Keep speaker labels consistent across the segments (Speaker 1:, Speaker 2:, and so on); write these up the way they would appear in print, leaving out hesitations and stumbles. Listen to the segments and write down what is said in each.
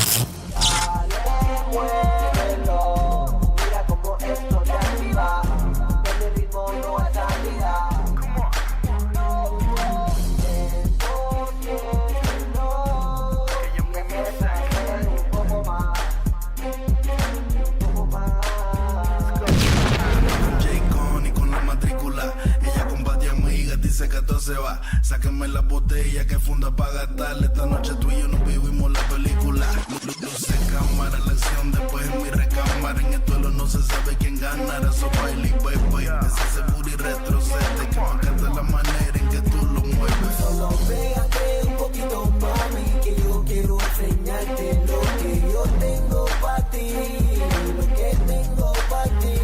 Speaker 1: Dale, muévelo, mira como esto te activa, que mi ritmo no es salida.
Speaker 2: Dice que todo se va, sáquenme la botella que funda pa' gastarle. Esta noche tú y yo nos vivimos la película. Luce cámara, la acción después en mi recámara. En el duelo no se sabe quién ganará. So baile, baby, ese booty retrocede. Que me encanta la manera en que tú lo mueves.
Speaker 1: Solo pégate un poquito, mami, que yo quiero enseñarte lo que yo tengo pa' ti. Lo que tengo pa' ti.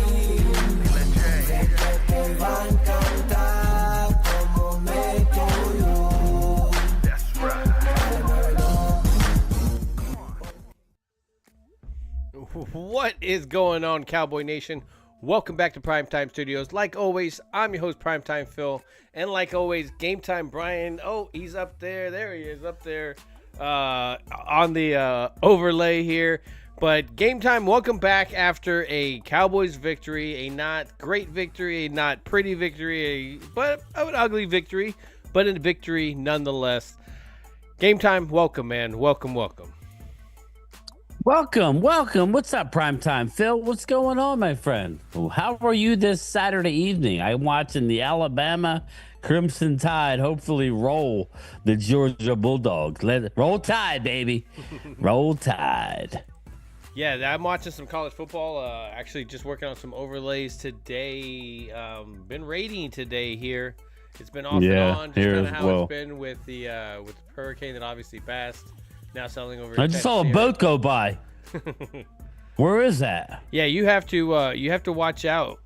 Speaker 1: Sé que te va a encantar.
Speaker 3: What is going on, Cowboy Nation? Welcome back to Primetime Studios. Like always, I'm your host, Primetime Phil. And like always, Gametime Bryan. Oh, he's up there. There he is, up there on the overlay here. But Gametime, welcome back after a Cowboys victory. A not great victory, a not pretty victory, but an ugly victory. But a victory nonetheless. Gametime, welcome, man. Welcome.
Speaker 4: Welcome. What's up, Primetime Phil? What's going on, my friend? How are you this Saturday evening? I'm watching the Alabama Crimson Tide hopefully roll the Georgia Bulldogs. Roll Tide, baby. Roll Tide.
Speaker 3: Yeah, I'm watching some college football. Actually, just working on some overlays today. Been raiding today here. It's been off and on. Just kind of how it's been with the hurricane that obviously passed. Now selling over.
Speaker 4: I just saw a boat go by. Where is that?
Speaker 3: Yeah, you have to watch out.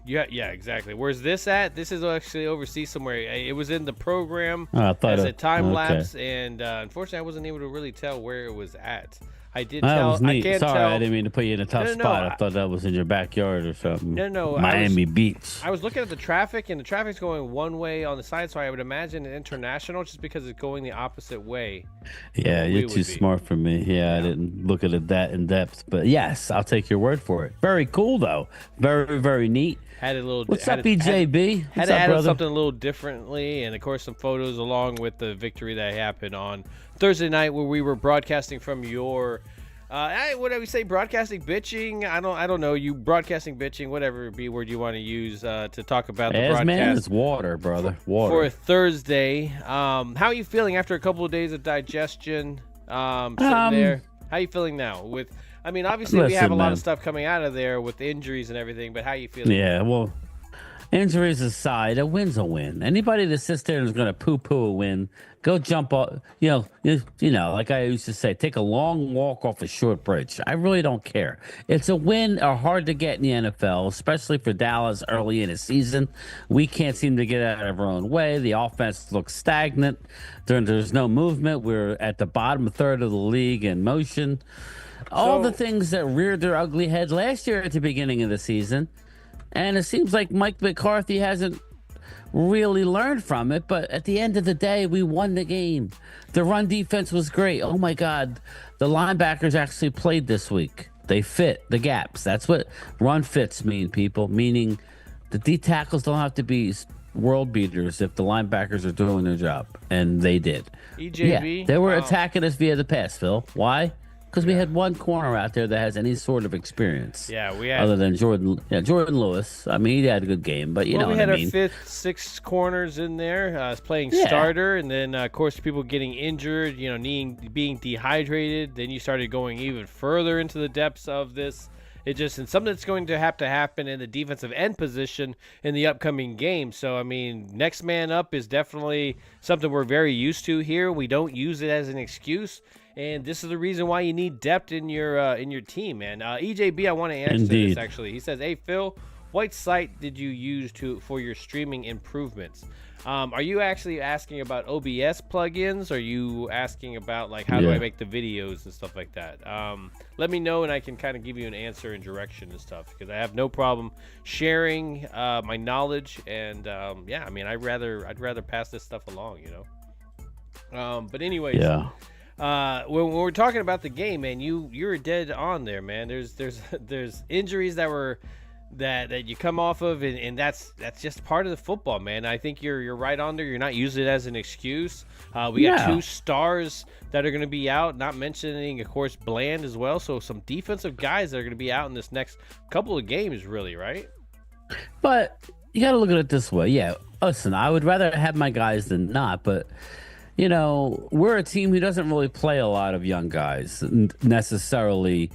Speaker 3: Yeah, exactly. Where's this at? This is actually overseas somewhere. It was in the program as a time lapse, and unfortunately, I wasn't able to really tell where it was at. I did tell.
Speaker 4: Was neat.
Speaker 3: I can't
Speaker 4: Sorry,
Speaker 3: tell.
Speaker 4: I didn't mean to put you in a tough spot. I thought that was in your backyard or something.
Speaker 3: No.
Speaker 4: Miami Beach.
Speaker 3: I was looking at the traffic, and the traffic's going one way on the side, so I would imagine international, just because it's going the opposite way.
Speaker 4: Yeah, you're too smart for me. Yeah, I didn't look at it that in depth, but yes, I'll take your word for it. Very cool though. Very, very neat.
Speaker 3: Had a little.
Speaker 4: What's up, BJB?
Speaker 3: Had to add something a little differently, and of course some photos along with the victory that happened on Thursday night, where we were broadcasting from your. What do we say? Broadcasting bitching? I don't know. You broadcasting bitching, whatever B word you want to use to talk about the broadcast.
Speaker 4: Man, it's water, brother. Water.
Speaker 3: For Thursday. How are you feeling after a couple of days of digestion? Sitting there. How are you feeling now? Obviously we have a lot of stuff coming out of there with injuries and everything, but how are you feeling?
Speaker 4: Yeah, well, injuries aside, a win's a win. Anybody that sits there and is going to poo-poo a win, go jump off. You know, like I used to say, take a long walk off a short bridge. I really don't care. It's a win or hard to get in the NFL, especially for Dallas early in the season. We can't seem to get out of our own way. The offense looks stagnant. There's no movement. We're at the bottom third of the league in motion. All the things that reared their ugly head last year at the beginning of the season. And it seems like Mike McCarthy hasn't really learned from it. But at the end of the day, we won the game. The run defense was great. Oh, my God. The linebackers actually played this week. They fit the gaps. That's what run fits mean, people. Meaning the D tackles don't have to be world beaters if the linebackers are doing their job. And they did.
Speaker 3: EJB?
Speaker 4: Yeah, they were attacking us via the pass, Phil. Why? Because we had one corner out there that has any sort of experience.
Speaker 3: Yeah, we had
Speaker 4: other than Jordan Lewis. I mean, he had a good game, but you know what I mean.
Speaker 3: We had our fifth, sixth corners in there, playing starter, and then of course people getting injured, being dehydrated. Then you started going even further into the depths of this. It's something that's going to happen in the defensive end position in the upcoming game. So, next man up is definitely something we're very used to here. We don't use it as an excuse, and this is the reason why you need depth in your team, man. EJB, I want to answer this, actually. He says, hey, Phil, what site did you use for your streaming improvements? Are you actually asking about OBS plugins? Or are you asking about how do I make the videos and stuff like that? Let me know and I can kind of give you an answer and direction and stuff, because I have no problem sharing my knowledge, and I'd rather pass this stuff along, But anyways, when we're talking about the game, man, you're dead on there, man. There's injuries that you come off of, and that's just part of the football, man. I think you're right on there. You're not using it as an excuse. We got 2 stars that are going to be out, not mentioning, of course, Bland as well. So some defensive guys that are going to be out in this next couple of games, really, right?
Speaker 4: But you got to look at it this way. Yeah, listen, I would rather have my guys than not, but we're a team who doesn't really play a lot of young guys, necessarily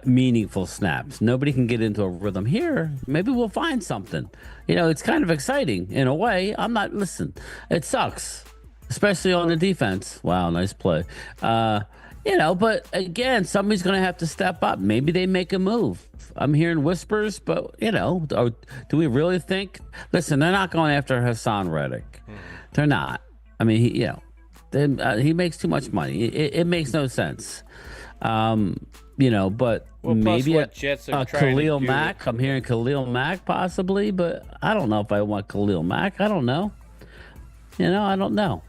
Speaker 4: meaningful snaps. Nobody can get into a rhythm here. Maybe we'll find something. It's kind of exciting in a way. Listen, it sucks, especially on the defense. Wow, nice play. But again, somebody's going to have to step up. Maybe they make a move. I'm hearing whispers, but, do we really think? Listen, they're not going after Hassan Reddick. They're not. I mean, he makes too much money. It makes no sense. But maybe a Khalil Mack. I'm hearing Khalil Mack possibly, but I don't know if I want Khalil Mack. I don't know. I don't know.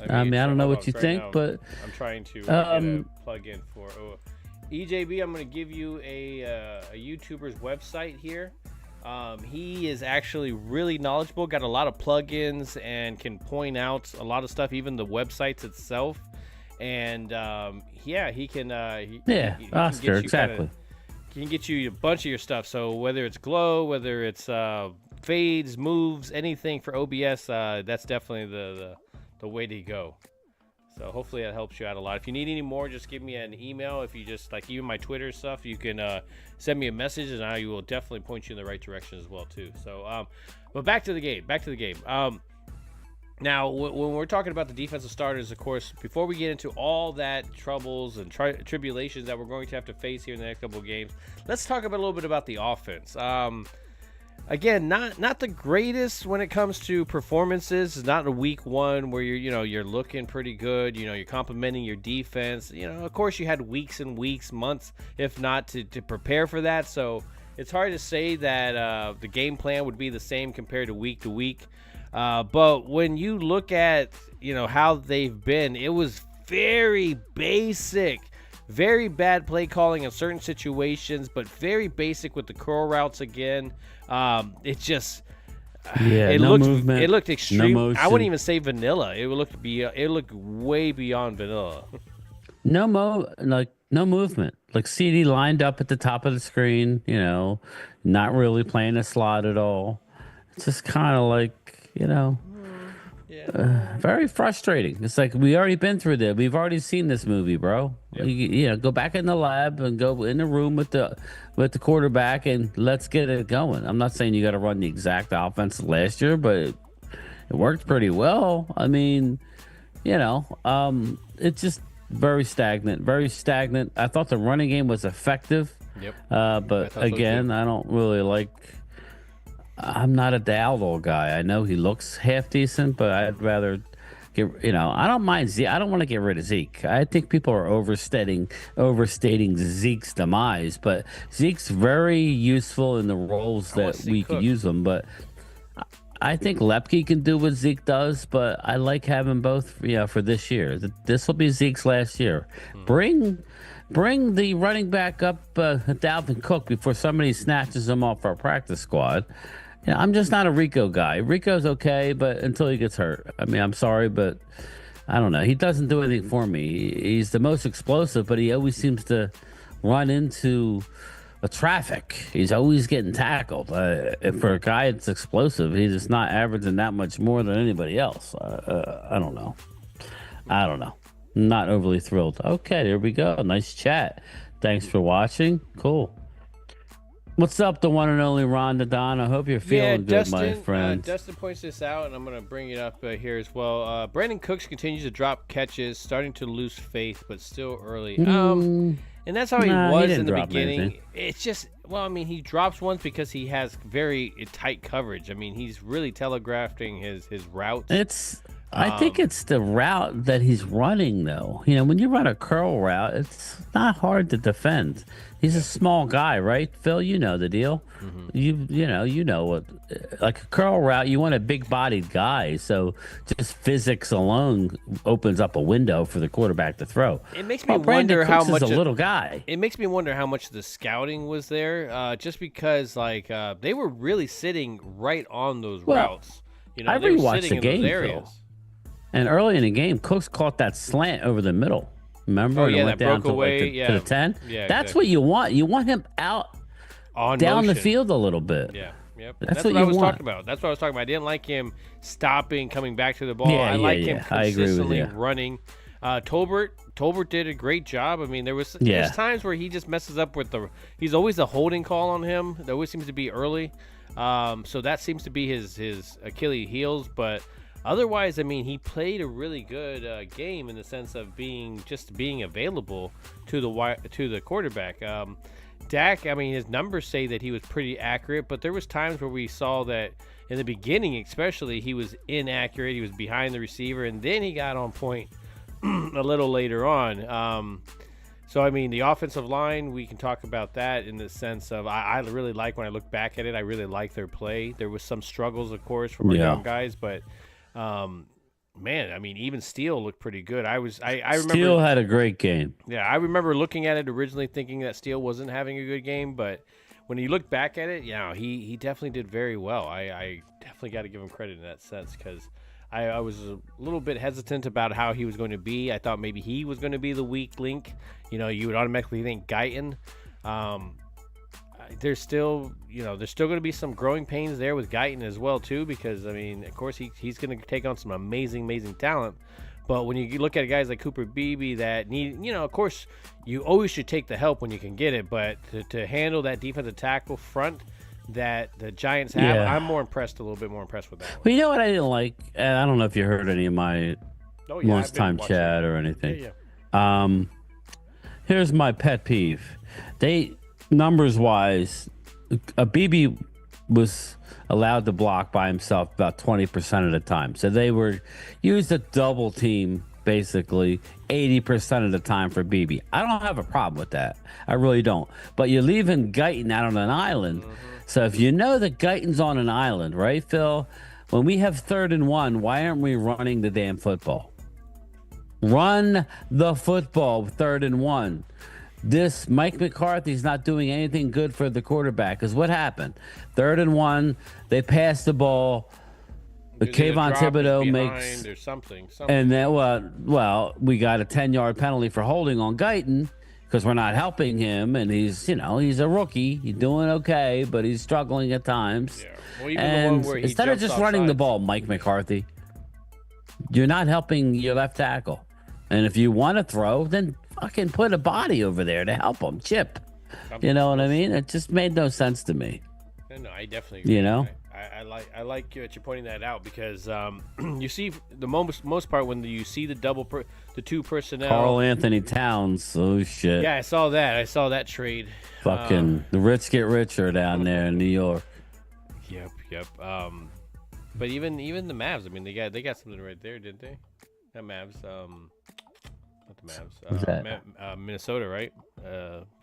Speaker 4: I don't know what you think, but
Speaker 3: I'm trying to get a plug in for EJB. I'm going to give you a YouTuber's website here. He is actually really knowledgeable, got a lot of plugins, and can point out a lot of stuff, even the websites itself. And he can.
Speaker 4: Oscar, exactly.
Speaker 3: He can get you a bunch of your stuff. So whether it's glow, whether it's fades, moves, anything for OBS, that's definitely the way to go. So hopefully that helps you out a lot. If you need any more, just give me an email. If you just even my Twitter stuff, you can send me a message, and I will definitely point you in the right direction as well too. So, but back to the game. Now, when we're talking about the defensive starters, of course, before we get into all that troubles and tribulations that we're going to have to face here in the next couple of games, let's talk a little bit about the offense. Again, not the greatest when it comes to performances. It's not a week one where you're looking pretty good. You're complimenting your defense. Of course, you had weeks and weeks, months, if not to prepare for that. So it's hard to say that the game plan would be the same compared to week. But when you look at how they've been, it was very basic. Very bad play calling in certain situations, but very basic with the curl routes again. It just
Speaker 4: movement,
Speaker 3: it looked extreme.
Speaker 4: No
Speaker 3: I wouldn't even say vanilla. It looked way beyond vanilla.
Speaker 4: No movement. Like CD lined up at the top of the screen, not really playing a slot at all. It's just kind of like, very frustrating. It's like we already been through this. We've already seen this movie, bro. Yep. Go back in the lab and go in the room with the quarterback and let's get it going. I'm not saying you got to run the exact offense last year, but it worked pretty well. I mean, it's just very stagnant. I thought the running game was effective.
Speaker 3: Yep.
Speaker 4: But again, so I don't really like. I'm not a Dowdle guy. I know he looks half decent, but I'd rather I don't mind Zeke. I don't want to get rid of Zeke. I think people are overstating Zeke's demise, but Zeke's very useful in the roles that we could use him. But I think Lepke can do what Zeke does, but I like having both, for this year. This will be Zeke's last year. Bring the running back up, Dalvin Cook, before somebody snatches him off our practice squad. I'm just not a Rico guy. Rico's okay, but until he gets hurt. I mean, I'm sorry, but I don't know. He doesn't do anything for me. He's the most explosive, but he always seems to run into a traffic. He's always getting tackled. For a guy that's explosive, he's just not averaging that much more than anybody else. I don't know. Not overly thrilled. Okay, there we go. Nice chat. Thanks for watching. Cool. What's up, the one and only Ron Don? I hope you're feeling good, my friend.
Speaker 3: Dustin points this out, and I'm going to bring it up here as well. Brandon Cooks continues to drop catches, starting to lose faith, but still early. And that's how he was in the beginning. Anything. It's just, he drops ones because he has very tight coverage. I mean, he's really telegraphing his routes.
Speaker 4: I think it's the route that he's running, though. When you run a curl route, it's not hard to defend. He's a small guy, right, Phil? You know the deal. You know what? Like a curl route, you want a big-bodied guy. So just physics alone opens up a window for the quarterback to throw.
Speaker 3: It makes me wonder how much
Speaker 4: a little guy.
Speaker 3: It makes me wonder how much the scouting was there, just because they were really sitting right on those routes.
Speaker 4: I
Speaker 3: they were
Speaker 4: rewatched
Speaker 3: sitting
Speaker 4: the
Speaker 3: in
Speaker 4: game,
Speaker 3: those areas.
Speaker 4: Phil. And early in the game, Cooks caught that slant over the middle. Remember?
Speaker 3: Yeah,
Speaker 4: it went
Speaker 3: that
Speaker 4: down
Speaker 3: broke away.
Speaker 4: to the 10.
Speaker 3: Yeah,
Speaker 4: That's
Speaker 3: exactly.
Speaker 4: what you want. You want him out down the field a little bit.
Speaker 3: Yeah, yep.
Speaker 4: That's
Speaker 3: what
Speaker 4: what
Speaker 3: I
Speaker 4: you
Speaker 3: was
Speaker 4: want.
Speaker 3: talking about. That's what I was talking about. I didn't like him stopping, coming back to the ball.
Speaker 4: Yeah,
Speaker 3: I like
Speaker 4: yeah,
Speaker 3: him
Speaker 4: yeah. I agree with
Speaker 3: consistently
Speaker 4: you.
Speaker 3: running. Tolbert did a great job. I mean, there's times where he just messes up with he's always a holding call on him. That always seems to be early. So that seems to be his Achilles heels, but otherwise, I mean, he played a really good game in the sense of being available to the quarterback. Dak, I mean, his numbers say that he was pretty accurate, but there was times where we saw that in the beginning, especially, he was inaccurate. He was behind the receiver, and then he got on point a little later on. So, I mean, the offensive line, we can talk about that in the sense of I really like, when I look back at it, I really like their play. There was some struggles, of course, from our young guys, but man, I mean, even Steele looked pretty good. I remember
Speaker 4: Steele had a great game.
Speaker 3: Yeah, I remember looking at it originally thinking that Steele wasn't having a good game, but when you look back at it, he definitely did very well. I definitely got to give him credit in that sense, because I was a little bit hesitant about how he was going to be. I thought maybe he was going to be the weak link. You would automatically think Guyton. There's still going to be some growing pains there with Guyton as well too, because I mean, of course, he's going to take on some amazing talent. But when you look at guys like Cooper Beebe that need, of course, you always should take the help when you can get it. But to handle that defensive tackle front that the Giants have, I'm a little bit more impressed with that one.
Speaker 4: Well, you know what I didn't like? I don't know if you heard any of my lunchtime chat or anything. Here's my pet peeve. Numbers wise, Beebe was allowed to block by himself about 20% of the time. So they were used a double team basically 80% of the time for Beebe. I don't have a problem with that. I really don't. But you're leaving Guyton out on an island. So if you know that Guyton's on an island, right, Phil? When we have 3rd and 1, why aren't we running the damn football? Run the football, 3rd and 1. This Mike McCarthy's not doing anything good for the quarterback. Because what happened? 3rd and 1, they passed the ball. Kayvon Thibodeau makes
Speaker 3: or something.
Speaker 4: And then we got a 10-yard penalty for holding on Guyton because we're not helping him, and he's a rookie. He's doing okay, but he's struggling at times.
Speaker 3: Yeah. Well, even
Speaker 4: and
Speaker 3: the one where he
Speaker 4: instead of just running the ball, Mike McCarthy, you're not helping your left tackle. And if you want to throw, then fucking put a body over there to help him chip. You know what I mean? It just made no sense to me.
Speaker 3: No, I definitely agree. I like that you're pointing that out, because you see the most part when you see the two personnel.
Speaker 4: Carl Anthony Towns. Oh shit.
Speaker 3: Yeah, I saw that trade.
Speaker 4: Fucking the rich get richer down there in New York.
Speaker 3: Yep. But even the Mavs, I mean, they got something right there, didn't they? Not Mavs. Not the Mavs.
Speaker 4: What's that?
Speaker 3: Minnesota, right?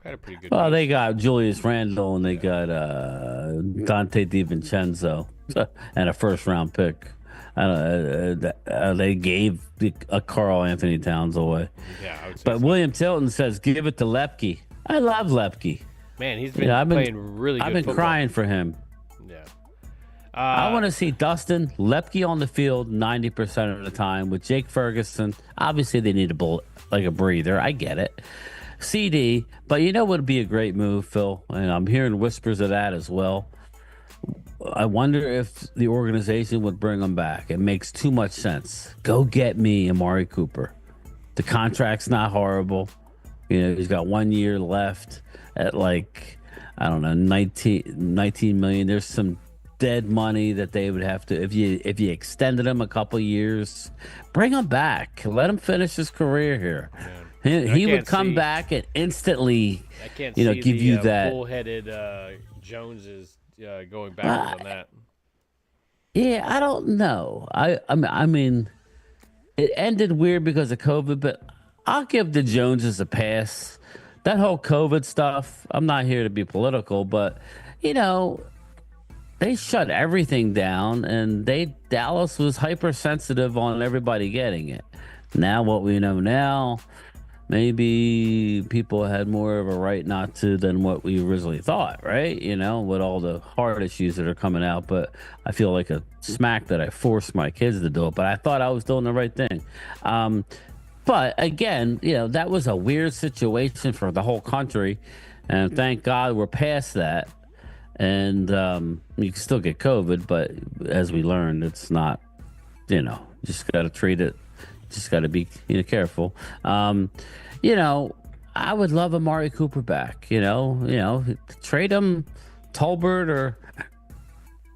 Speaker 3: Had a pretty good.
Speaker 4: Well, they got Julius Randle and they got Dante DiVincenzo and a 1st-round pick. They gave a Carl Anthony Towns away.
Speaker 3: Yeah, I would say.
Speaker 4: But so. William Tilton says, "Give it to Lepke." I love Lepke.
Speaker 3: Man, he's been playing really good.
Speaker 4: I've been
Speaker 3: football.
Speaker 4: crying for him.
Speaker 3: Yeah.
Speaker 4: I want to see Dustin Lepke on the field 90% of the time with Jake Ferguson. Obviously, they need a breather. I get it. CD, but you know what would be a great move, Phil? And I'm hearing whispers of that as well. I wonder if the organization would bring him back. It makes too much sense. Go get me Amari Cooper. The contract's not horrible. He's got 1 year left at 19 million. There's some dead money that they would have to, if you extended him a couple years, bring him back. Let him finish his career here. He would come back and instantly, give you that
Speaker 3: bull-headed Jones is going backwards on that.
Speaker 4: Yeah, I don't know. I mean, it ended weird because of COVID, but I'll give the Joneses a pass. That whole COVID stuff, I'm not here to be political, but you know, they shut everything down and Dallas was hypersensitive on everybody getting it. Now what we know now, maybe people had more of a right not to than what we originally thought, right? You know, with all the heart issues that are coming out. But I feel like a smack that I forced my kids to do it. But I thought I was doing the right thing. But again, you know, that was a weird situation for the whole country. And thank God we're past that. And you can still get COVID, but as we learned, it's not, you know, just got to treat it. Just got to be, you know, careful. You know, I would love Amari Cooper back. You know, trade him, Tolbert, or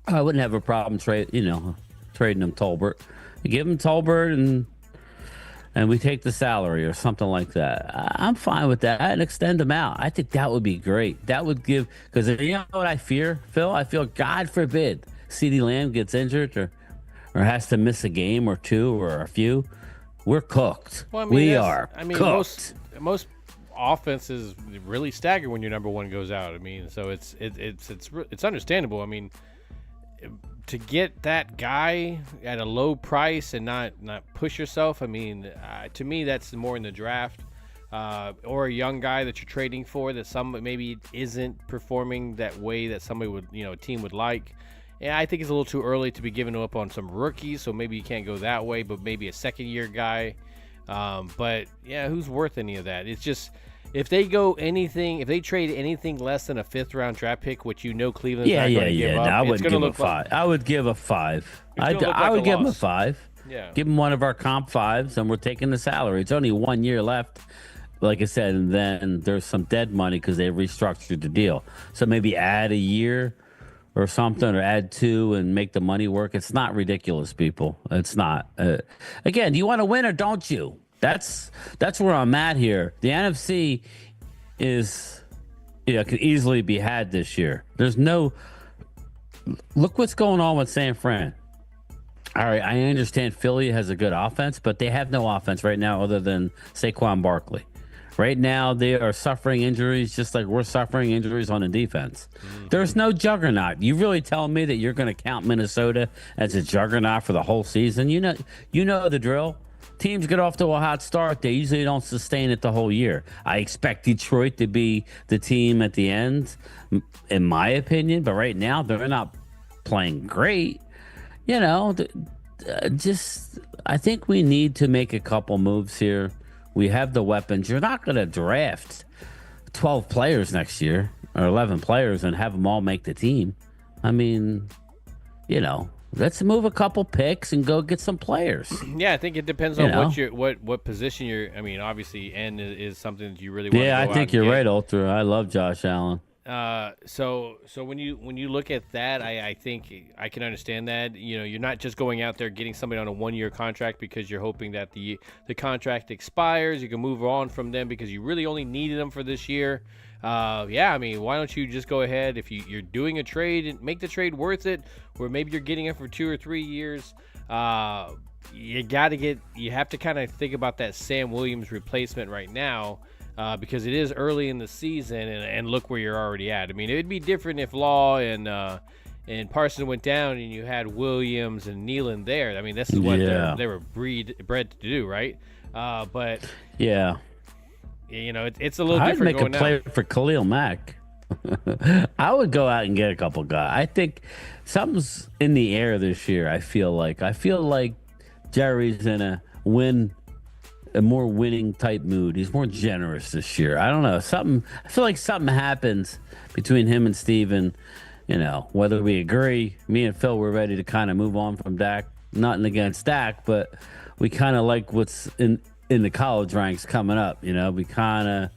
Speaker 4: I wouldn't have a problem trading him Tolbert. Give him Tolbert and we take the salary or something like that. I'm fine with that and extend him out. I think that would be great. That would give, because you know what I fear, Phil? I feel, God forbid, CeeDee Lamb gets injured or has to miss a game or two or a few. We're cooked. Well, I mean, we are cooked.
Speaker 3: Most offenses really stagger when your number one goes out. I mean, so it's understandable. I mean, to get that guy at a low price and not push yourself, I mean, to me that's more in the draft or a young guy that you're trading for that some maybe isn't performing that way that somebody would, you know, a team would like. Yeah, I think it's a little too early to be giving up on some rookies, so maybe you can't go that way, but maybe a second-year guy. But, yeah, who's worth any of that? It's just, if they trade anything less than a fifth-round draft pick, which you know Cleveland's not going to give up.
Speaker 4: No, I wouldn't give a 5. I would give a 5. I would give him a 5.
Speaker 3: Yeah.
Speaker 4: Give him one of our comp 5s, and we're taking the salary. It's only 1 year left, like I said, and then there's some dead money because they restructured the deal. So maybe add a year or something, or add 2 and make the money work. It's not ridiculous, people. It's not. Again, do you want to win or don't you? That's where I'm at here. The NFC is, can easily be had this year. There's no. Look what's going on with San Fran. All right, I understand Philly has a good offense, but they have no offense right now other than Saquon Barkley. Right now, they are suffering injuries just like we're suffering injuries on the defense. Mm-hmm. There's no juggernaut. You really telling me that you're going to count Minnesota as a juggernaut for the whole season? You know the drill. Teams get off to a hot start. They usually don't sustain it the whole year. I expect Detroit to be the team at the end, in my opinion. But right now, they're not playing great. I think we need to make a couple moves here. We have the weapons. You're not going to draft 12 players next year or 11 players and have them all make the team. I mean, let's move a couple picks and go get some players.
Speaker 3: Yeah, I think it depends on what position you're. I mean, obviously, N is something that you really want.
Speaker 4: Yeah, I think you're right, Ultra. I love Josh Allen.
Speaker 3: So when you look at that, I think I can understand that. You're not just going out there getting somebody on a 1-year contract because you're hoping that the contract expires. You can move on from them because you really only needed them for this year. I mean, why don't you just go ahead if you're doing a trade and make the trade worth it, or maybe you're getting it for 2 or 3 years. You have to kind of think about that Sam Williams replacement right now. Because it is early in the season, and look where you're already at. I mean, it would be different if Law and Parson went down and you had Williams and Nealon there. I mean, this is what they were bred to do, right? But yeah, it's a little different.
Speaker 4: I'd make a play for Khalil Mack. I would go out and get a couple guys. I think something's in the air this year. I feel like Jerry's in a more winning type mood. He's more generous this year. I don't know. I feel like something happens between him and Steven. Whether we agree, me and Phil were ready to kind of move on from Dak. Nothing against Dak, but we kind of like what's in the college ranks coming up. We kind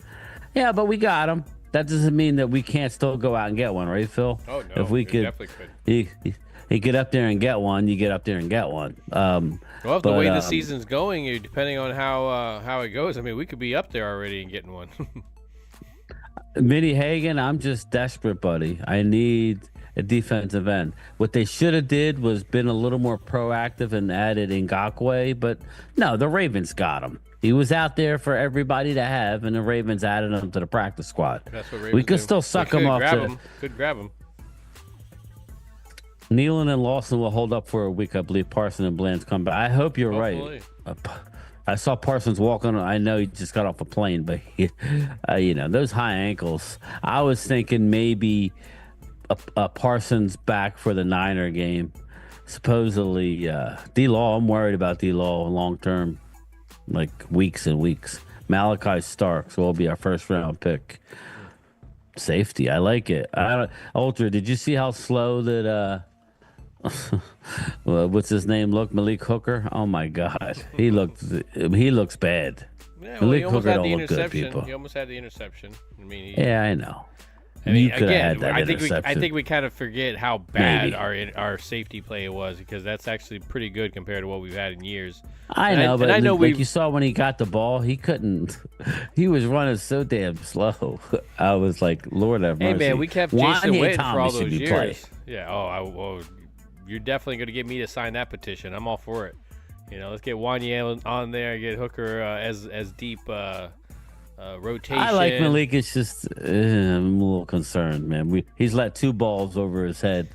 Speaker 4: of, but we got him. That doesn't mean that we can't still go out and get one, right, Phil?
Speaker 3: Oh, no. If we
Speaker 4: definitely could. You get up there and get one. You get up there and get one.
Speaker 3: Well, the way the season's going, depending on how it goes, I mean, we could be up there already and getting one.
Speaker 4: Minnie Hagan, I'm just desperate, buddy. I need at defensive end. What they should have did was been a little more proactive and added Ngakoue, but no, the Ravens got him. He was out there for everybody to have, and the Ravens added him to the practice squad.
Speaker 3: That's what Ravens
Speaker 4: we could
Speaker 3: do.
Speaker 4: still suck him off.
Speaker 3: Could grab him.
Speaker 4: Nealon and Lawson will hold up for a week, I believe. Parson and Bland's come back. I hope you're
Speaker 3: Hopefully.
Speaker 4: right. I saw Parsons walking. I know he just got off a plane, but those high ankles. I was thinking maybe a Parsons back for the Niner game. Supposedly, D-Law. I'm worried about D-Law long term, like weeks and weeks. Malachi Starks will be our first round pick. Safety, I like it. Ultra, did you see how slow that? What's his name? Malik Hooker. Oh my God, he looks bad.
Speaker 3: Yeah,
Speaker 4: Malik
Speaker 3: he almost
Speaker 4: Hooker
Speaker 3: had
Speaker 4: don't
Speaker 3: the
Speaker 4: look good,
Speaker 3: interception.
Speaker 4: people.
Speaker 3: He almost had the interception. I mean,
Speaker 4: Yeah, I know.
Speaker 3: I mean,
Speaker 4: You could have
Speaker 3: again,
Speaker 4: had that
Speaker 3: I think we kind of forget how bad
Speaker 4: Maybe.
Speaker 3: our safety play was, because that's actually pretty good compared to what we've had in years.
Speaker 4: I know, but
Speaker 3: I know
Speaker 4: like you saw when he got the ball, he couldn't. He was running so damn slow. I was like, Lord have mercy.
Speaker 3: Hey man, we kept Jason
Speaker 4: Wanye
Speaker 3: Witten for all
Speaker 4: Thomas should
Speaker 3: those
Speaker 4: be
Speaker 3: years.
Speaker 4: play.
Speaker 3: Yeah. You're definitely going to get me to sign that petition. I'm all for it. Let's get Wanye on there, get Hooker as deep rotation.
Speaker 4: I like Malik. It's just I'm a little concerned, man. He's let 2 balls over his head.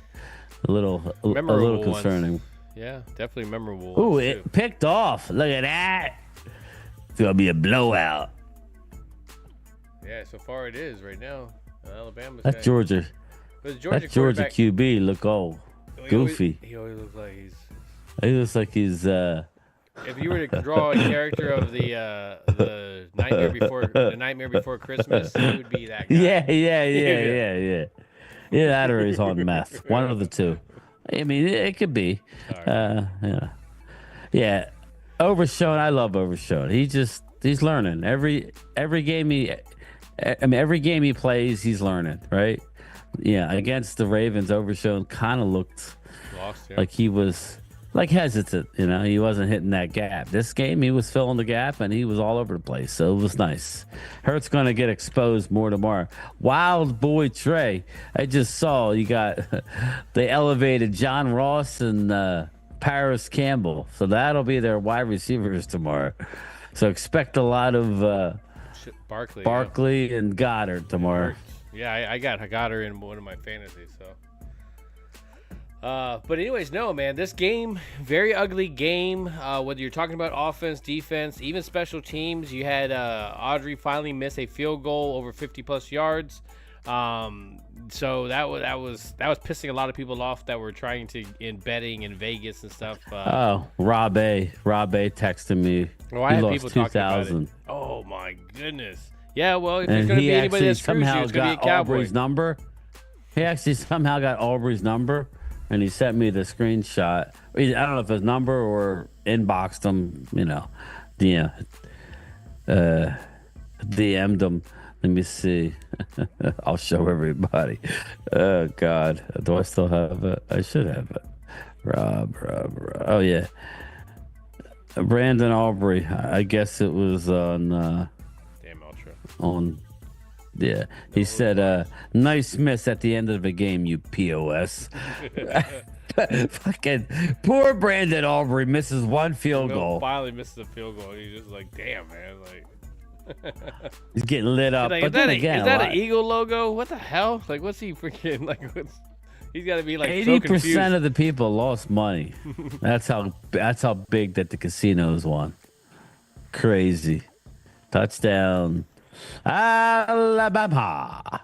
Speaker 4: A little concerning.
Speaker 3: Ones. Yeah, definitely memorable.
Speaker 4: Ooh, it picked off. Look at that. It's gonna be a blowout.
Speaker 3: Yeah, so far it is right now. Alabama's
Speaker 4: That's Georgia.
Speaker 3: But
Speaker 4: That Georgia QB look old, goofy.
Speaker 3: He always looks like he's.
Speaker 4: He looks like he's.
Speaker 3: If you were to draw a character of the Nightmare Before Christmas, he would be that guy.
Speaker 4: Yeah. That or he's on meth. One of the two. I mean, it could be. Yeah. Overshown. I love Overshown. He's learning every game every game he plays, he's learning, right? Yeah. Against the Ravens, Overshown kind of looked
Speaker 3: Lost, yeah.
Speaker 4: like he was hesitant. He wasn't hitting that gap. This game, he was filling the gap and he was all over the place. So it was nice. Hurt's going to get exposed more tomorrow. Wild boy Trey. I just saw they elevated John Ross and Paris Campbell. So that'll be their wide receivers tomorrow. So expect a lot of Barkley and Goddard tomorrow.
Speaker 3: Yeah, I got Goddard in one of my fantasies. So. But anyways, no, man, this game, very ugly game. Whether you're talking about offense, defense, even special teams, you had Audrey finally miss a field goal over 50+ yards. So that was pissing a lot of people off that were trying to in betting in Vegas and stuff.
Speaker 4: Rob A texted me.
Speaker 3: Oh, I
Speaker 4: he
Speaker 3: had
Speaker 4: lost
Speaker 3: people talking about it.
Speaker 4: 2,000.
Speaker 3: Oh my goodness. Yeah, well, if there's
Speaker 4: And
Speaker 3: going to
Speaker 4: he
Speaker 3: be anybody that
Speaker 4: actually
Speaker 3: screws you,
Speaker 4: somehow
Speaker 3: it's going to be
Speaker 4: got
Speaker 3: a Cowboy.
Speaker 4: Aubrey's number. He actually somehow got Aubrey's number. And he sent me the screenshot. I don't know if his number or inboxed him, DM'd him. Let me see. I'll show everybody. Oh, God. Do I still have it? I should have it. Rob. Oh, yeah. Brandon Aubrey. I guess it was on...
Speaker 3: Damn Ultra.
Speaker 4: Yeah, he said, nice miss at the end of the game, you POS. Fucking poor Brandon Aubrey misses one field goal.
Speaker 3: Finally misses a field goal. He's just like, damn, man.
Speaker 4: He's getting lit up.
Speaker 3: Like,
Speaker 4: but then again,
Speaker 3: is that an Eagle logo? What the hell? Like, what's he freaking, he's got to be like
Speaker 4: 80% of the people lost money. That's how big that the casinos won. Crazy. Touchdown. Alabama.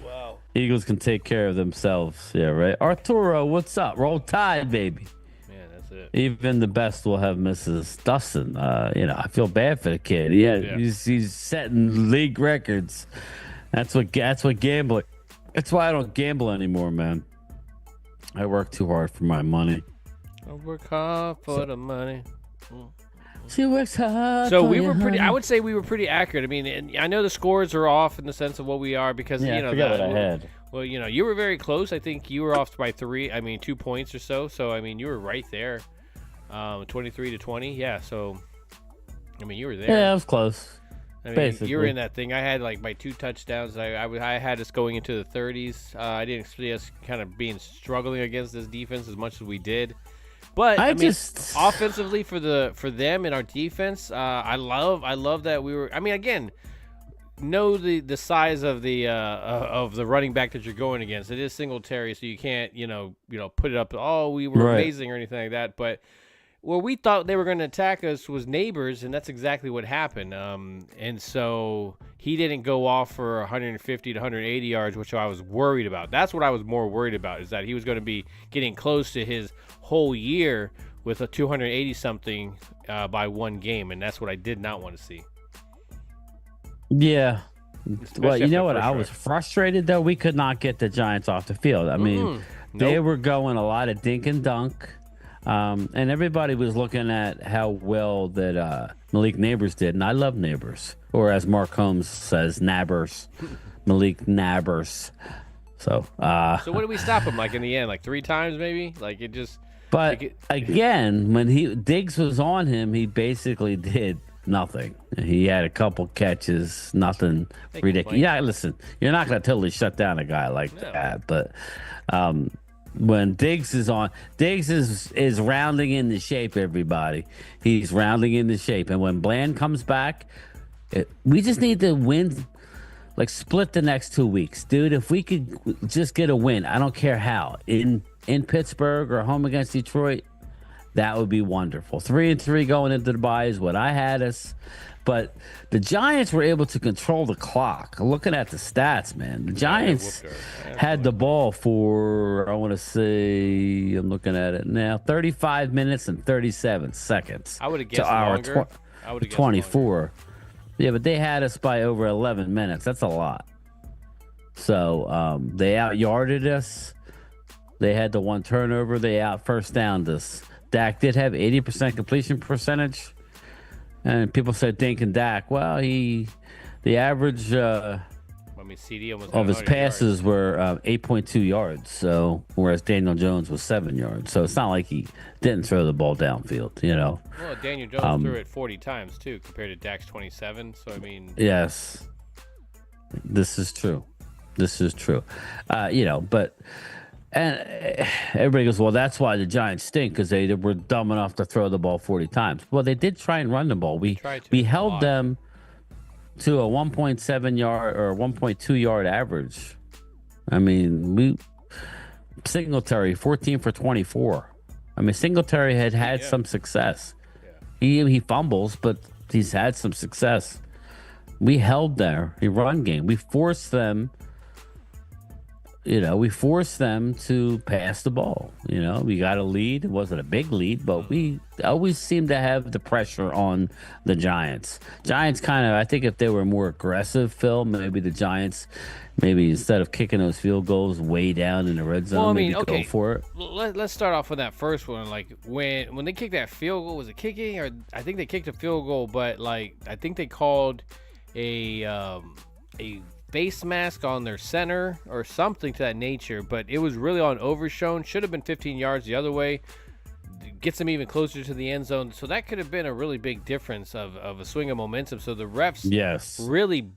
Speaker 3: Wow.
Speaker 4: Eagles can take care of themselves. Yeah, right. Arturo, what's up? Roll Tide, baby.
Speaker 3: Man, that's it.
Speaker 4: Even the best will have misses. Dustin, I feel bad for the kid. Yeah. He's setting league records. That's what gambling. That's why I don't gamble anymore, man. I work too hard for my money.
Speaker 3: I work hard for the money.
Speaker 4: She works hard.
Speaker 3: So we were pretty. I would say we were pretty accurate. I mean, and I know the scores are off in the sense of what we are because
Speaker 4: I forgot what I had.
Speaker 3: Well, you were very close. I think you were off by 2 points or so. So I mean, you were right there, 23-20. Yeah. So I mean, you were there.
Speaker 4: Yeah, I was close.
Speaker 3: I mean,
Speaker 4: Basically.
Speaker 3: you were in that thing. I had like my 2 touchdowns. I had us going into the 30s. I didn't see us kind of struggling against this defense as much as we did. But I mean, offensively for them and our defense, I love that we were. I mean, again, know the size of the running back that you're going against. It is Singletary, so you can't put it up. Oh, we were amazing or anything like that. But where we thought they were going to attack us was Neighbors, and that's exactly what happened. And so he didn't go off for 150 to 180 yards, which I was worried about. That's what I was more worried about, is that he was going to be getting close to his whole year with a 280-something by one game, and that's what I did not want to see.
Speaker 4: Yeah. Well, you know what? I was frustrated, though. We could not get the Giants off the field. I mean, they were going a lot of dink and dunk. And everybody was looking at how well that Malik Neighbors did, and I love Neighbors, or as Mark Holmes says, Nabbers, Malik Nabbers. So
Speaker 3: what did we stop him like in the end? Like 3 times maybe? Like it just.
Speaker 4: But again, when Diggs was on him, he basically did nothing. He had a couple catches, nothing ridiculous. Yeah, listen, you're not going to totally shut down a guy like that, but. When Diggs is on, Diggs is rounding into shape, everybody. He's rounding into shape. And when Bland comes back, we just need to win, like split the next 2 weeks. Dude, if we could just get a win, I don't care how, in Pittsburgh or home against Detroit, that would be wonderful. 3-3 going into the bye is what I had us. But the Giants were able to control the clock. Looking at the stats, man, the Giants had the ball for, I want to say, I'm looking at it now, 35 minutes and 37 seconds.
Speaker 3: I would have guessed longer.
Speaker 4: I would have 24. Longer. Yeah, but they had us by over 11 minutes. That's a lot. So they out-yarded us. They had the 1 turnover. They out-first downed us. Dak did have 80% completion percentage. And people said Dink and Dak. Well, the average
Speaker 3: CD
Speaker 4: of his passes were 8.2 yards. So whereas Daniel Jones was 7 yards. So it's not like he didn't throw the ball downfield,
Speaker 3: Well, Daniel Jones threw it 40 times too, compared to Dak's 27. So I mean,
Speaker 4: yes, this is true. But. And everybody goes, well, that's why the Giants stink, because they were dumb enough to throw the ball 40 times. Well, they did try and run the ball. We held them to a 1.7 yard or 1.2 yard average. I mean, Singletary 14 for 24. I mean, Singletary had some success. Yeah. He fumbles, but he's had some success. We held their run game. We forced them. We forced them to pass the ball. We got a lead. It wasn't a big lead, but we always seemed to have the pressure on the Giants. Giants kind of, I think if they were more aggressive, Phil, maybe the Giants, instead of kicking those field goals way down in the red zone, go for it.
Speaker 3: Let's start off with that first one. Like when they kicked that field goal, was it kicking? Or I think they kicked a field goal, but like I think they called a face mask on their center or something to that nature, but it was really on Overshown. Should have been 15 yards the other way. Gets them even closer to the end zone. So that could have been a really big difference of a swing of momentum. So the refs really,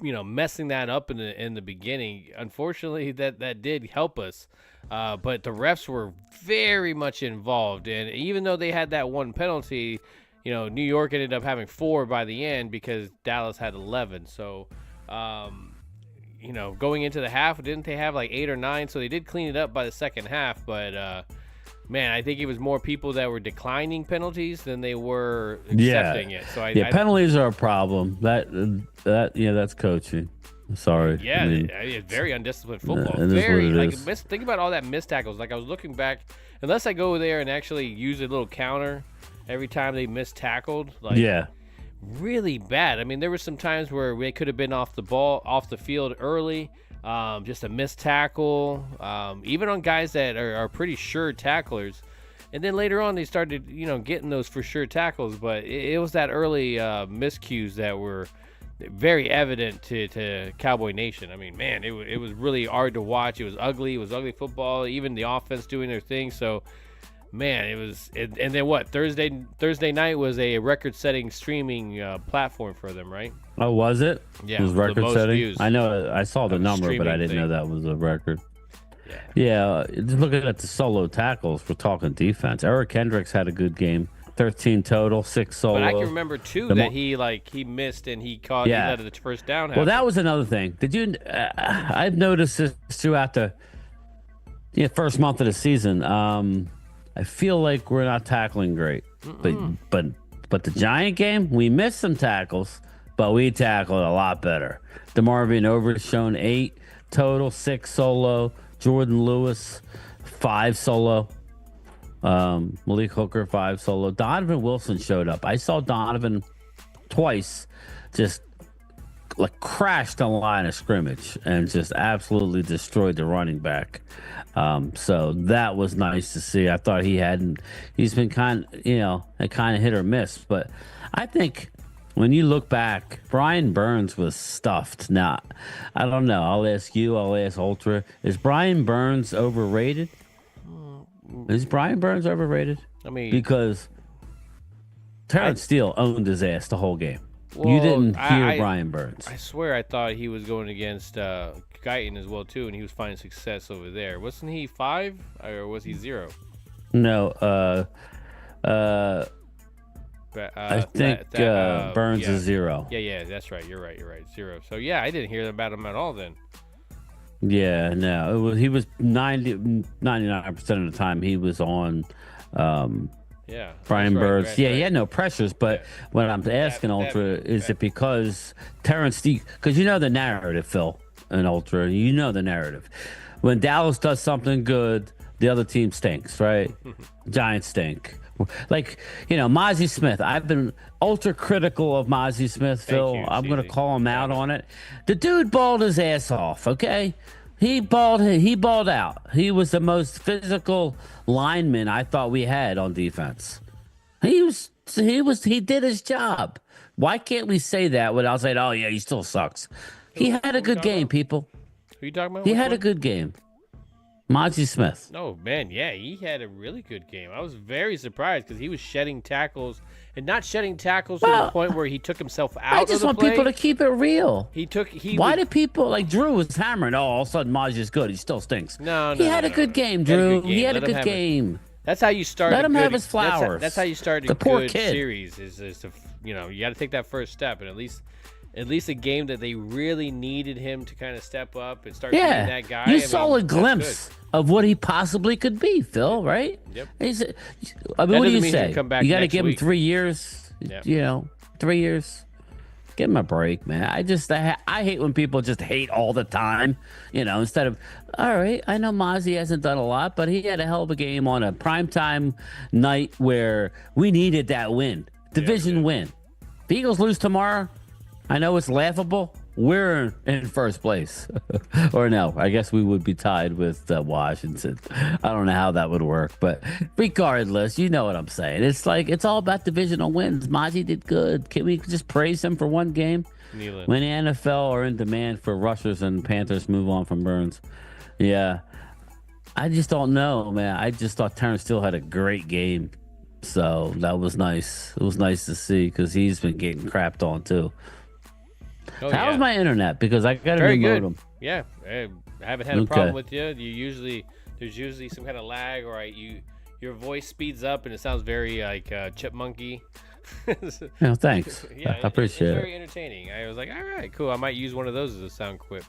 Speaker 3: messing that up in the beginning. Unfortunately, that did help us. But the refs were very much involved. And even though they had that one penalty, New York ended up having 4 by the end because Dallas had 11. So, going into the half, didn't they have like 8 or 9? So they did clean it up by the second half. But, man, I think it was more people that were declining penalties than they were accepting it. So
Speaker 4: penalties are a problem. That's coaching. Sorry.
Speaker 3: Yeah, it's very undisciplined football. Think about all that missed tackles. Like I was looking back, unless I go there and actually use a little counter every time they missed tackled. Really bad. I mean, there were some times where they could have been off the field early. Just a missed tackle, even on guys that are pretty sure tacklers. And then later on, they started, getting those for sure tackles. But it was that early miscues that were very evident to Cowboy Nation. I mean, man, it was really hard to watch. It was ugly. It was ugly football. Even the offense doing their thing. So, Man, it was, and then what? Thursday night was a record-setting streaming platform for them, right?
Speaker 4: Oh, was it?
Speaker 3: Yeah,
Speaker 4: It was
Speaker 3: the most
Speaker 4: record-setting?
Speaker 3: views
Speaker 4: I know. I saw the
Speaker 3: of a
Speaker 4: number, but I
Speaker 3: streaming
Speaker 4: didn't know
Speaker 3: thing.
Speaker 4: that was a record.
Speaker 3: Yeah.
Speaker 4: Yeah, just looking at the solo tackles, we're talking defense. Eric Hendricks had a good game. 13 total, 6 solo.
Speaker 3: But I can remember too that he missed and he caught.
Speaker 4: Yeah.
Speaker 3: He let the first down.
Speaker 4: Well, that was another thing. Did you? I've noticed this throughout the first month of the season. I feel like we're not tackling great, but the Giant game, we missed some tackles, but we tackled a lot better. DeMarvin Overshown 8 total, 6 solo. Jordan Lewis 5 solo. Malik Hooker 5 solo. Donovan Wilson showed up. I saw Donovan twice, just like crashed on the line of scrimmage and just absolutely destroyed the running back. So that was nice to see. I thought he's been kind of hit or miss, but I think when you look back, Brian Burns was stuffed. Now, I don't know. I'll ask you. I'll ask Ultra. Is Brian Burns overrated? Is Brian Burns overrated?
Speaker 3: I mean,
Speaker 4: because Terrence Steele owned his ass the whole game.
Speaker 3: well,
Speaker 4: You didn't hear Brian Burns.
Speaker 3: I swear I thought he was going against Guyton as well too, and he was finding success over there. Wasn't he 5 or was he 0?
Speaker 4: No, I think Burns is 0.
Speaker 3: Yeah, that's right. You're right. 0. So yeah, I didn't hear about him at all then.
Speaker 4: Yeah, no, he was 99% of the time he was on
Speaker 3: Yeah,
Speaker 4: Brian
Speaker 3: that's right,
Speaker 4: Burns.
Speaker 3: right,
Speaker 4: Yeah,
Speaker 3: right.
Speaker 4: he had no pressures, but what I'm asking Ultra is it because Terrence Steele, because you know the narrative, Phil, and Ultra, you know the narrative. When Dallas does something good, the other team stinks, right? Giants stink. Like, Mozzie Smith. I've been ultra critical of Mozzie Smith, Phil.
Speaker 3: you,
Speaker 4: I'm going to
Speaker 3: CZ.
Speaker 4: call him out on it. The dude balled his ass off, okay? He balled out. He was the most physical lineman I thought we had on defense. He did his job. Why can't we say that without saying, oh, yeah, he still sucks? He had a good game, people.
Speaker 3: Who you talking about?
Speaker 4: He
Speaker 3: Which
Speaker 4: had a
Speaker 3: one?
Speaker 4: good game. Mozzie Smith.
Speaker 3: Oh man, yeah, he had a really good game. I was very surprised because he was shedding tackles and not shedding tackles to the point where he took himself out.
Speaker 4: I just
Speaker 3: of the
Speaker 4: want
Speaker 3: play.
Speaker 4: people to keep it real. Why
Speaker 3: would-
Speaker 4: did people like Drew was hammering? Oh, all of a sudden Mozzie is good. He still stinks.
Speaker 3: No,
Speaker 4: he had a good game, Drew. He had a good game.
Speaker 3: That's how you start.
Speaker 4: Let
Speaker 3: a
Speaker 4: him
Speaker 3: good,
Speaker 4: have his flowers.
Speaker 3: That's how you start a
Speaker 4: The poor
Speaker 3: good
Speaker 4: kid.
Speaker 3: series. Is to you got to take that first step, and at least a game that they really needed him to kind of step up and start being
Speaker 4: Yeah,
Speaker 3: that guy.
Speaker 4: you
Speaker 3: I
Speaker 4: saw
Speaker 3: mean,
Speaker 4: a
Speaker 3: that's
Speaker 4: glimpse of what he possibly could be, Phil. Right?
Speaker 3: Yep.
Speaker 4: I mean,
Speaker 3: That
Speaker 4: what do
Speaker 3: doesn't
Speaker 4: you
Speaker 3: mean
Speaker 4: say?
Speaker 3: he'll come back
Speaker 4: You got to
Speaker 3: next
Speaker 4: give him
Speaker 3: week.
Speaker 4: 3 years.
Speaker 3: Yeah.
Speaker 4: 3 years. Give him a break, man. I hate when people just hate all the time. Instead of, all right, I know Mozzie hasn't done a lot, but he had a hell of a game on a primetime night where we needed that win, division win. If the Eagles lose tomorrow, I know it's laughable. We're in first place. Or no, I guess we would be tied with Washington. I don't know how that would work, but regardless, you know what I'm saying. It's like, it's all about divisional wins. Mozzie did good. Can we just praise him for one game?
Speaker 3: Nealon.
Speaker 4: When the NFL are in demand for rushers and Panthers move on from Burns. Yeah. I just don't know, man. I just thought Terrence Steele had a great game. So that was nice. It was nice to see because he's been getting crapped on too.
Speaker 3: Oh,
Speaker 4: How's
Speaker 3: yeah.
Speaker 4: my internet? Because I got a
Speaker 3: Very
Speaker 4: new
Speaker 3: good.
Speaker 4: modem.
Speaker 3: Yeah, I haven't had a problem with you. There's usually some kind of lag, or your voice speeds up and it sounds very like chipmunky.
Speaker 4: Yeah, thanks.
Speaker 3: Yeah,
Speaker 4: I appreciate
Speaker 3: it's
Speaker 4: it.
Speaker 3: very entertaining. I was like, all right, cool. I might use one of those as a sound quip.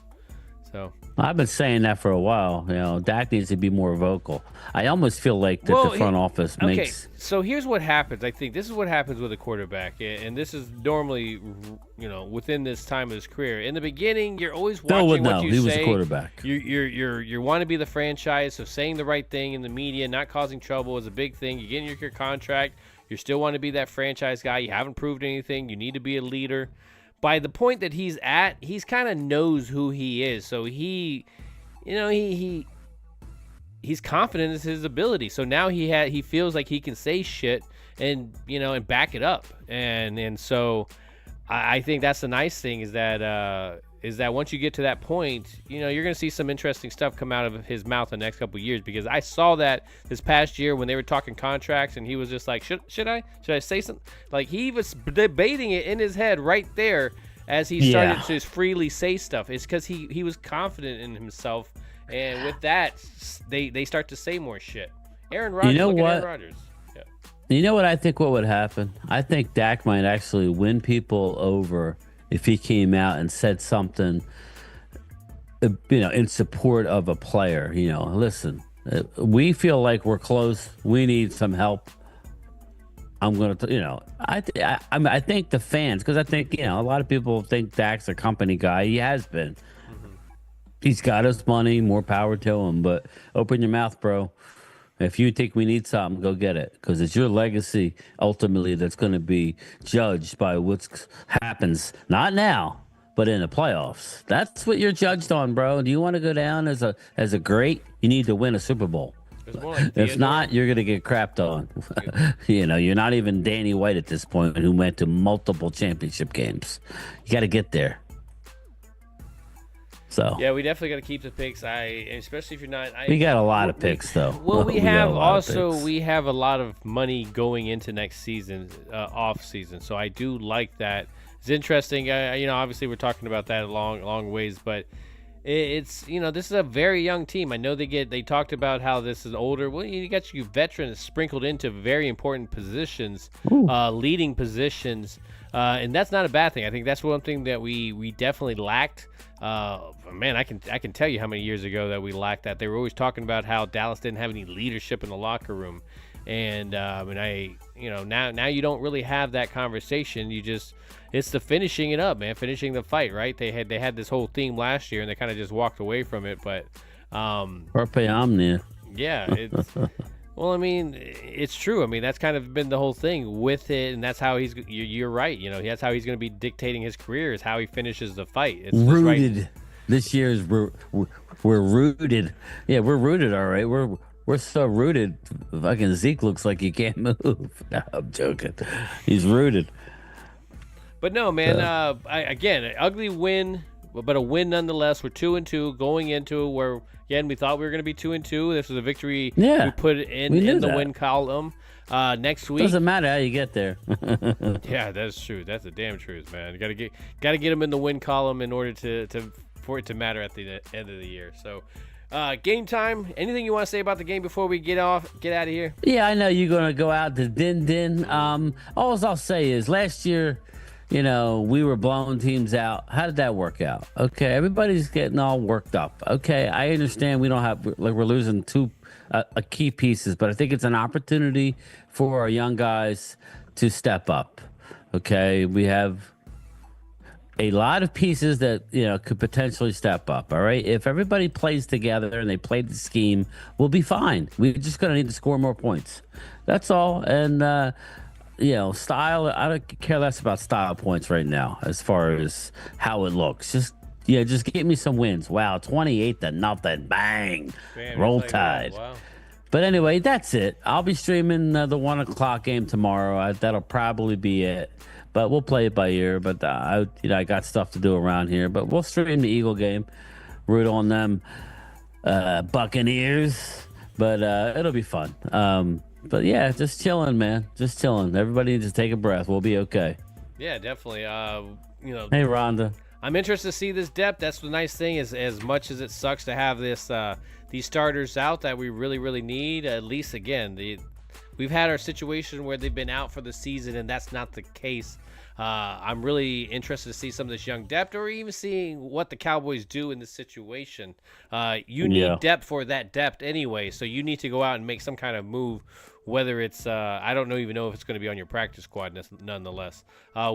Speaker 3: So
Speaker 4: I've been saying that for a while. Dak needs to be more vocal. I almost feel like that
Speaker 3: Well,
Speaker 4: the front office
Speaker 3: okay,
Speaker 4: makes.
Speaker 3: so here's what happens. I think this is what happens with a quarterback, and this is normally, within this time of his career. In the beginning, you're always
Speaker 4: Phil
Speaker 3: watching
Speaker 4: would
Speaker 3: what
Speaker 4: know.
Speaker 3: you
Speaker 4: He
Speaker 3: say.
Speaker 4: was a quarterback.
Speaker 3: You want to be the franchise, so saying the right thing in the media, not causing trouble is a big thing. You get in your contract, you still want to be that franchise guy. You haven't proved anything. You need to be a leader. By the point that he's at, he's kind of knows who he is. So he's confident in his ability. So now he feels like he can say shit and back it up. And so I think that's the nice thing is that is that once you get to that point, you're going to see some interesting stuff come out of his mouth in the next couple of years, because I saw that this past year when they were talking contracts and he was just like, should I say something? Like, he was debating it in his head right there as he started to just freely say stuff. It's because he was confident in himself, and with that, they start to say more shit. Aaron Rodgers, Aaron Rodgers. Yeah.
Speaker 4: You know what I think what would happen? I think Dak might actually win people over if he came out and said something, in support of a player. Listen, we feel like we're close. We need some help. I'm going to, I think the fans, because I think, a lot of people think Dak's a company guy. He has been. Mm-hmm. He's got his money, more power to him, but open your mouth, bro. If you think we need something, go get it, because it's your legacy ultimately that's going to be judged by what happens, not now, but in the playoffs. That's what you're judged on, bro. Do you want to go down as a great? You need to win a Super Bowl. If not, you're going to get crapped on. You're not even Danny White at this point, who went to multiple championship games. You got to get there. So
Speaker 3: yeah, we definitely got to keep the picks. Especially if you're not.
Speaker 4: We got a lot of picks, though.
Speaker 3: Well, we have a lot of money going into next season, off season. So I do like that. It's interesting. Obviously we're talking about that a long ways, but it's this is a very young team. I know they talked about how this is older. Well, you got your veterans sprinkled into very important positions, leading positions, and that's not a bad thing. I think that's one thing that we definitely lacked. Man, I can tell you how many years ago that we lacked that. They were always talking about how Dallas didn't have any leadership in the locker room, and now you don't really have that conversation. It's the finishing it up, man, finishing the fight, right? They had this whole theme last year, and they kind of just walked away from it. But
Speaker 4: Carpe Omnia.
Speaker 3: Yeah, it's well, I mean, it's true. I mean, that's kind of been the whole thing with it, and that's how you're right. That's how he's going to be dictating his career, is how he finishes the fight. It's
Speaker 4: rooted.
Speaker 3: Right.
Speaker 4: This year's we're rooted. Yeah, we're rooted. All right, we're so rooted. Fucking Zeke looks like he can't move. No, I'm joking. He's rooted.
Speaker 3: But no, man. Again, an ugly win, but a win nonetheless. We're 2-2 going into where. Again, we thought we were going to be 2-2. This was a victory we put in the win column. Next week
Speaker 4: doesn't matter how you get there.
Speaker 3: Yeah, that's true. That's the damn truth, man. You got to get them in the win column in order for it to matter at the end of the year. So, game time. Anything you want to say about the game before we get out of here?
Speaker 4: Yeah, I know you're going to go out to din. All I'll say is last year, we were blowing teams out. How did that work out? Okay, everybody's getting all worked up. Okay, I understand we don't have, we're losing two key pieces, but I think it's an opportunity for our young guys to step up. Okay, we have a lot of pieces that, could potentially step up. All right, if everybody plays together and they play the scheme, we'll be fine. We're just going to need to score more points. That's all. And, style, I don't care less about style points right now as far as how it looks. Just give me some wins. Wow, 28-0. Bang.
Speaker 3: Man,
Speaker 4: Roll Tide.
Speaker 3: Wow.
Speaker 4: But anyway, that's it. I'll be streaming the 1:00 game tomorrow. That'll probably be it. But we'll play it by ear. But, I got stuff to do around here. But we'll stream the Eagle game. Root on them Buccaneers. But it'll be fun. But yeah, just chilling, man. Just chilling. Everybody just take a breath. We'll be okay.
Speaker 3: Yeah, definitely.
Speaker 4: Hey, Rhonda.
Speaker 3: I'm interested to see this depth. That's the nice thing, is as much as it sucks to have these starters out that we really, really need. At least, again, we've had our situation where they've been out for the season, and that's not the case. I'm really interested to see some of this young depth, or even seeing what the Cowboys do in this situation. You need depth for that depth anyway, so you need to go out and make some kind of move. Whether it's, I don't even know if it's going to be on your practice squad nonetheless.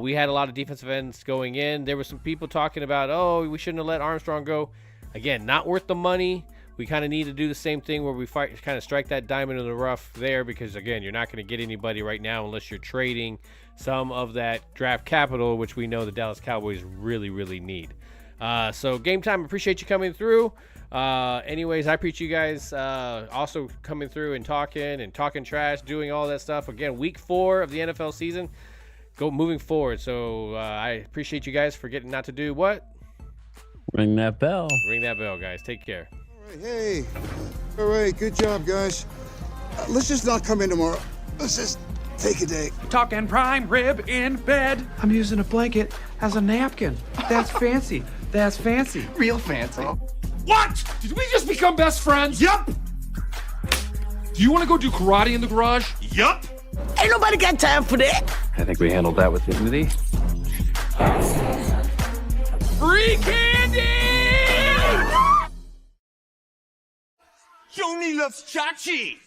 Speaker 3: We had a lot of defensive ends going in. There were some people talking about, we shouldn't have let Armstrong go. Again, not worth the money. We kind of need to do the same thing where we kind of strike that diamond in the rough there, because, again, you're not going to get anybody right now unless you're trading some of that draft capital, which we know the Dallas Cowboys really, really need. So, Game Time, appreciate you coming through. Anyways, I appreciate you guys also coming through and talking trash, doing all that stuff. Again, week 4 of the NFL season, moving forward. So I appreciate you guys for getting not to do what?
Speaker 4: Ring that bell.
Speaker 3: Ring that bell, guys. Take care.
Speaker 5: Hey, all right, good job, guys. Let's just not come in tomorrow. Let's just take a day.
Speaker 6: Talking prime rib in bed. I'm using a blanket as a napkin. That's fancy. That's fancy.
Speaker 7: Real fancy.
Speaker 6: What? Did we just become best friends?
Speaker 7: Yup.
Speaker 6: Do you want to go do karate in the garage?
Speaker 7: Yup.
Speaker 1: Ain't nobody got time for that.
Speaker 6: I think we handled that with dignity. Free candy!
Speaker 7: Johnny loves Chachi.